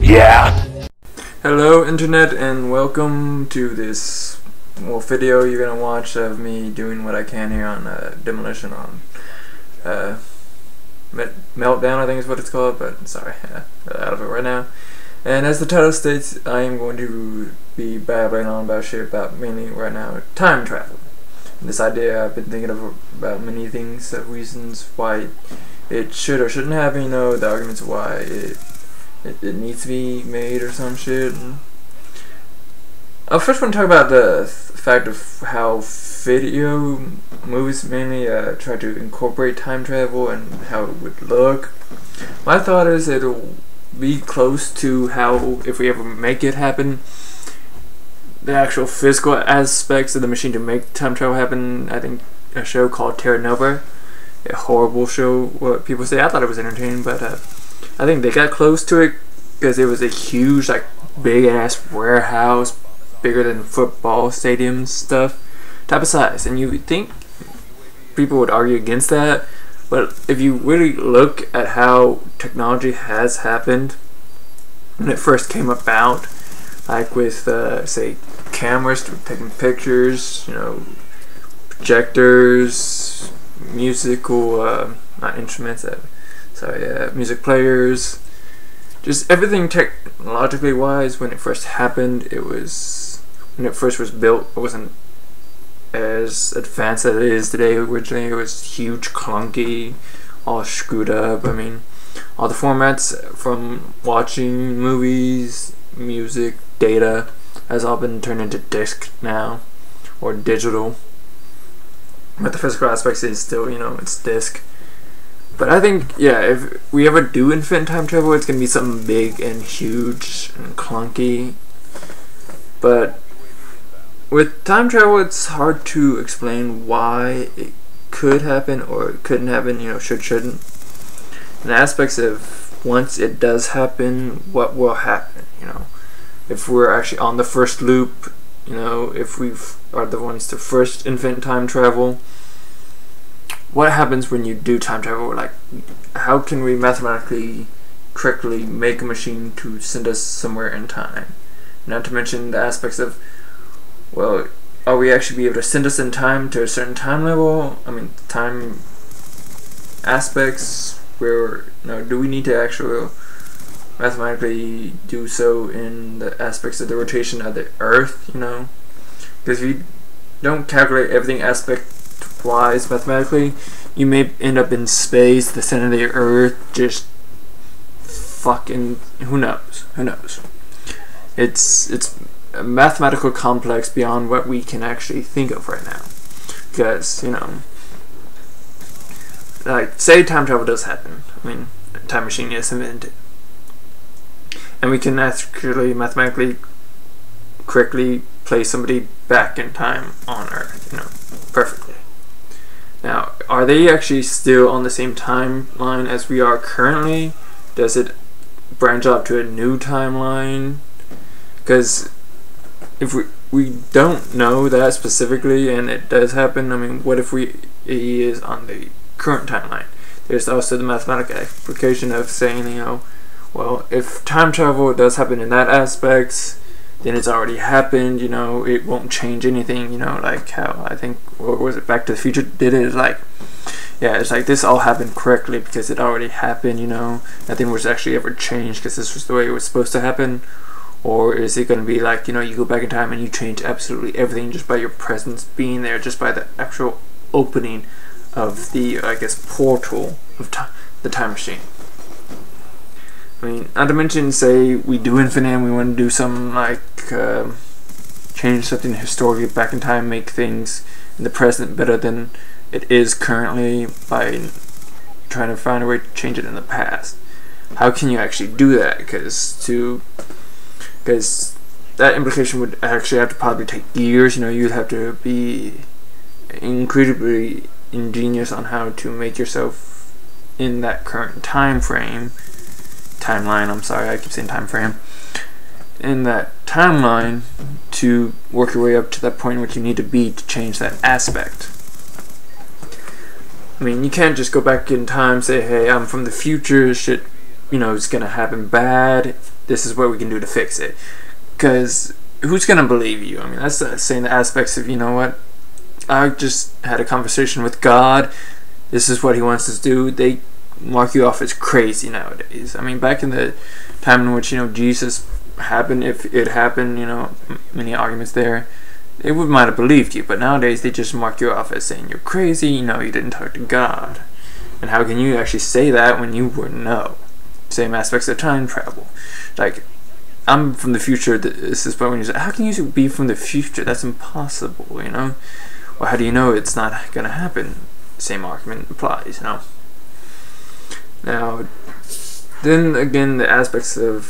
Yeah. Hello internet, and welcome to this video you're gonna watch of me doing what I can here on Demolition on Meltdown, I think is what it's called, but sorry, out of it right now. And as the title states, I am going to be babbling on about shit about mainly right now time travel. And this idea I've been thinking of about many things, reasons why it should or shouldn't happen, you know, the arguments of why it needs to be made or some shit. I first want to talk about the fact of how video movies mainly try to incorporate time travel and how it would look. My thought is it'll be close to how, if we ever make it happen, the actual physical aspects of the machine to make time travel happen. I think a show called Terra Nova, a horrible show, what people say. I thought it was entertaining, but I think they got close to it because it was a huge, like, big ass warehouse, bigger than football stadium stuff type of size. And you would think people would argue against that, but if you really look at how technology has happened when it first came about, like with say cameras taking pictures, you know, projectors, musical not instruments, music players, just everything technologically wise. When it first happened, when it first was built, it wasn't as advanced as it is today. Originally it was huge, clunky, all screwed up. I mean, all the formats from watching movies, music, data has all been turned into disc now, or digital, but the physical aspects is still, you know, it's disc. But I think, yeah, if we ever do infinite time travel, it's gonna be something big and huge and clunky. But with time travel, it's hard to explain why it could happen or it couldn't happen, you know, shouldn't. And the aspects of once it does happen, what will happen, you know. If we're actually on the first loop, you know, if we are the ones to first invent time travel, what happens when you do time travel? Like, how can we mathematically correctly make a machine to send us somewhere in time? Not to mention the aspects of, well, are we actually be able to send us in time to a certain time level? I mean, time aspects where, you know, do we need to actually mathematically do so in the aspects of the rotation of the Earth, you know? Because if you don't calculate everything aspect wise mathematically, you may end up in space, the center of the Earth, just fucking who knows. It's a mathematical complex beyond what we can actually think of right now. Because, you know, like, say time travel does happen, I mean, a time machine is invented, and we can actually mathematically correctly place somebody back in time on Earth, you know, perfectly. Now, are they actually still on the same timeline as we are currently? Does it branch off to a new timeline? Because if we don't know that specifically, and it does happen, I mean, what if he is on the current timeline? There's also the mathematical application of saying, you know, well, if time travel does happen in that aspect, then it's already happened, you know, it won't change anything, you know, like how I think, what was it, Back to the Future did it, like, yeah, it's like this all happened correctly because it already happened, you know, nothing was actually ever changed because this was the way it was supposed to happen. Or is it going to be like, you know, you go back in time and you change absolutely everything just by your presence being there, just by the actual opening of the, I guess, portal of the time machine? I mean, not to mention, say we do infinite and we want to do some, like, change something historically back in time, make things in the present better than it is currently by trying to find a way to change it in the past. How can you actually do that? Because that implication would actually have to probably take years, you know, you'd have to be incredibly ingenious on how to make yourself in that current timeline, I'm sorry, I keep saying time frame, in that timeline to work your way up to that point in which you need to be to change that aspect. I mean, you can't just go back in time and say, hey, I'm from the future, shit, it's gonna happen bad, this is what we can do to fix it. Because who's gonna believe you? I mean, that's saying the aspects of, what, I just had a conversation with God, this is what he wants us to do. They mark you off as crazy nowadays. I mean, back in the time in which, Jesus happened, if it happened, many arguments there, they might have believed you, but nowadays they just mark you off as saying you're crazy, you didn't talk to God. And how can you actually say that when you wouldn't know? Same aspects of time travel. Like, I'm from the future, this is when you say, how can you be from the future? That's impossible, Well, how do you know it's not going to happen? Same argument applies, Now, then again, the aspects of,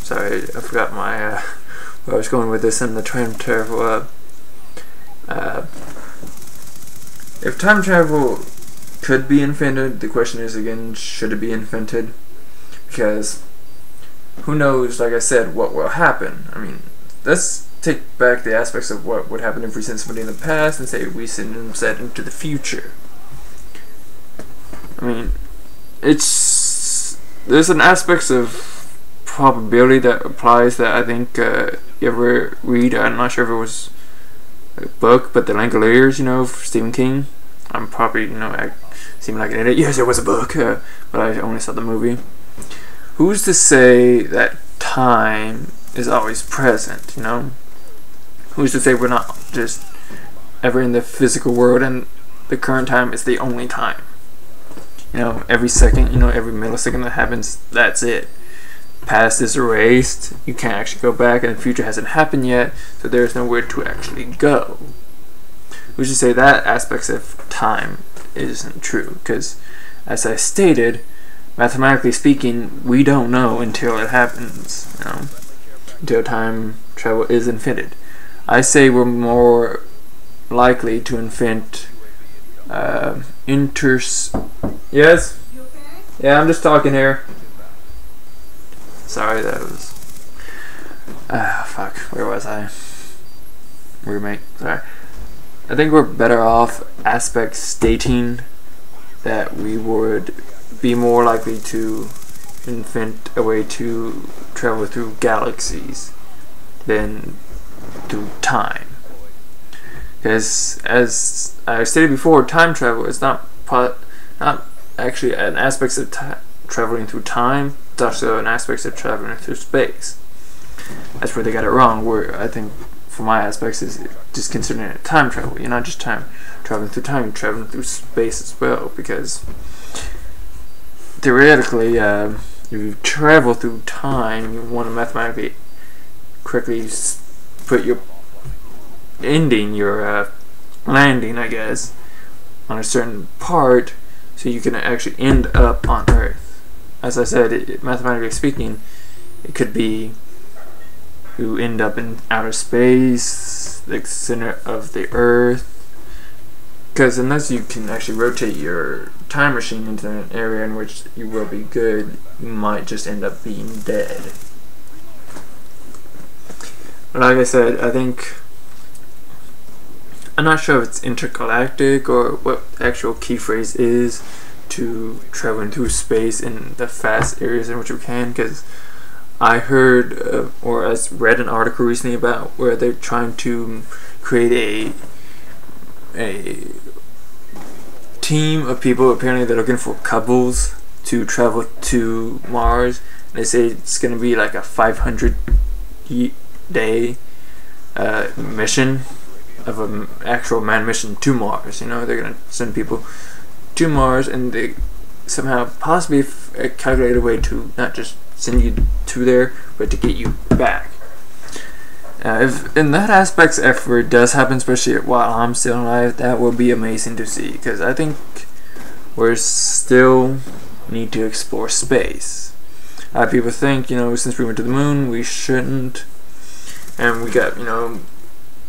sorry, I forgot my, where I was going with this in the time travel. If time travel could be invented, the question is again, should it be invented? Because who knows, like I said, what will happen. I mean, let's take back the aspects of what would happen if we send somebody in the past and say we send them set into the future. I mean, there's an aspects of probability that applies that I think you ever read. I'm not sure if it was a book, but The Langoliers, for Stephen King. I'm probably, I seem like an idiot. Yes, it was a book, but I only saw the movie. Who's to say that time is always present, Who's to say we're not just ever in the physical world and the current time is the only time? Every second, every millisecond that happens, that's it. Past is erased, you can't actually go back, and the future hasn't happened yet, so there's nowhere to actually go. We should say that aspects of time isn't true, because as I stated, mathematically speaking, we don't know until it happens, until time travel is invented. I say we're more likely to invent Yes? You okay? Yeah, I'm just talking here. Sorry, that was... fuck, where was I? Roommate, sorry. I think we're better off aspect stating that we would be more likely to invent a way to travel through galaxies than through time. Because, as I stated before, time travel is not actually an aspect of traveling through time, it's also an aspect of traveling through space. That's where they got it wrong, where I think, for my aspects, is just considering it time travel. You're not just traveling through time, you're traveling through space as well, because theoretically, if you travel through time, you want to mathematically correctly put your ending, your landing, I guess, on a certain part, so you can actually end up on Earth. As I said, mathematically speaking, it could be you end up in outer space, the center of the Earth, because unless you can actually rotate your time machine into an area in which you will be good, you might just end up being dead. But like I said, I think, I'm not sure if it's intergalactic or what the actual key phrase is to traveling through space in the fast areas in which we can, because I heard or I read an article recently about where they're trying to create a team of people, apparently they're looking for couples to travel to Mars. They say it's going to be like a 500-day mission of an actual manned mission to Mars. They're going to send people to Mars, and they somehow possibly calculate a way to not just send you to there, but to get you back. If in that aspect effort does happen, especially while I'm still alive, that will be amazing to see, because I think we still need to explore space. People think, since we went to the moon, we shouldn't, and we got,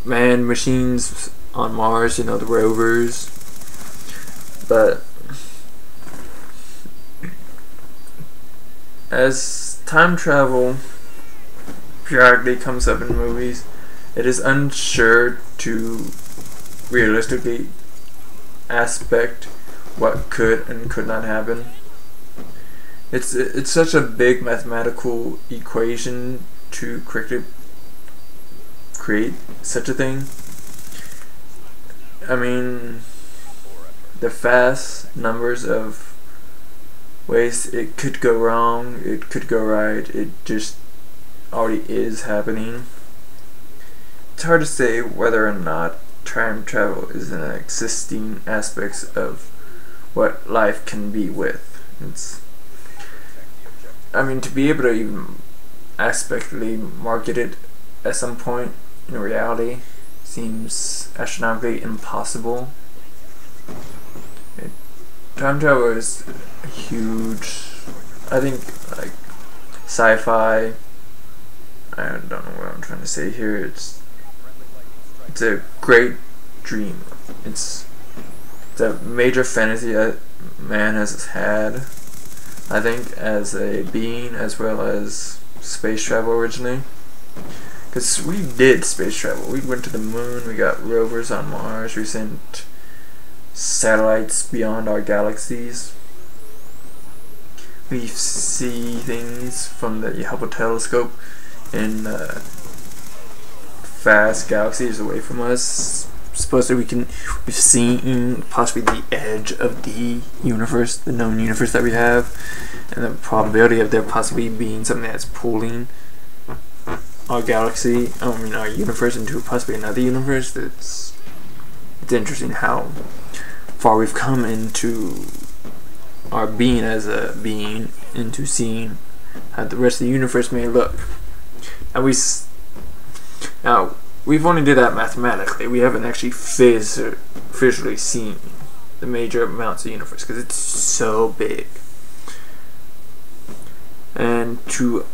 manned machines on Mars, the rovers, but as time travel periodically comes up in movies. It is unsure to realistically aspect what could and could not happen. It's such a big mathematical equation to quickly create such a thing. I mean, the vast numbers of ways it could go wrong, it could go right, it just already is happening. It's hard to say whether or not time travel is an existing aspects of what life can be with. I mean, to be able to even aspectly market it at some point in reality seems astronomically impossible. Time travel is huge. I think, like, sci-fi, I don't know what I'm trying to say here. It's a great dream. It's a major fantasy that man has had, I think, as a being, as well as space travel originally. Because we did space travel. We went to the moon, we got rovers on Mars, we sent satellites beyond our galaxies. We see things from the Hubble telescope in vast galaxies away from us. Supposedly we've seen possibly the edge of the universe, the known universe that we have, and the probability of there possibly being something that's pulling our galaxy, our universe into possibly another universe. It's interesting how far we've come into our being as a being, into seeing how the rest of the universe may look. And we've only did that mathematically. We haven't actually visually seen the major amounts of the universe because it's so big. And to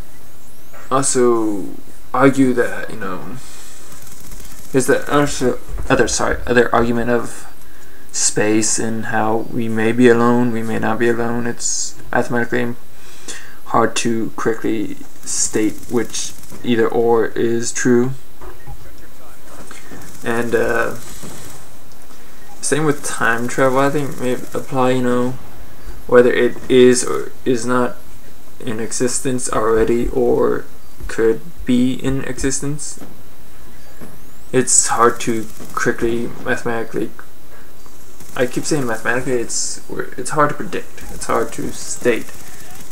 also argue that, there's the other argument of space and how we may be alone, we may not be alone. It's mathematically hard to correctly state which either or is true. And same with time travel, I think may apply, whether it is or is not in existence already or could be in existence. It's hard to quickly mathematically, I keep saying mathematically, it's hard to predict. It's hard to state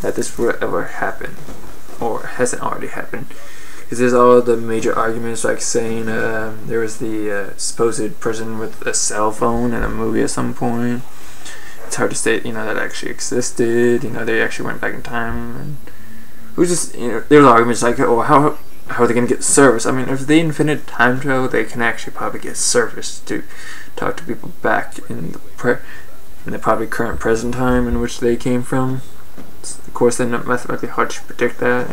that this will ever happen or hasn't already happened. Because there's all the major arguments, like saying there was the supposed person with a cell phone in a movie at some point. It's hard to state, that actually existed. They actually went back in time, and it was just, there's arguments like, oh, how are they gonna get service? I mean, if they invented time travel, they can actually probably get service to talk to people back in the probably current present time in which they came from. Of course, they're not mathematically hard to predict that,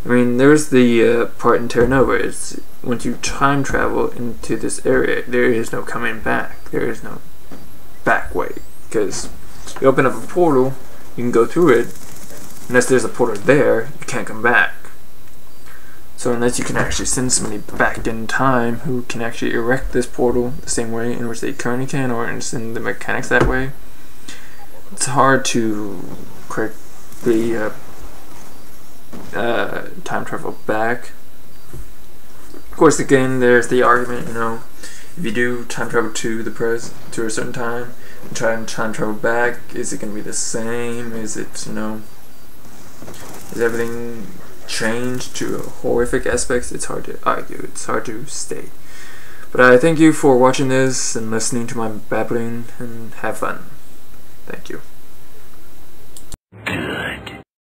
I mean, there's the part in Terra Nova. It's once you time travel into this area, there is no coming back. There is no back way, because you open up a portal, you can go through it. Unless there's a portal there, you can't come back. So unless you can actually send somebody back in time who can actually erect this portal the same way in which they currently can, or send the mechanics that way, it's hard to correctly time travel back. Of course, again, there's the argument, if you do time travel to the present, to a certain time, and try and time travel back, is it going to be the same? Is it, is everything changed to horrific aspects? It's hard to argue. It's hard to state. But I thank you for watching this and listening to my babbling, and have fun. Thank you.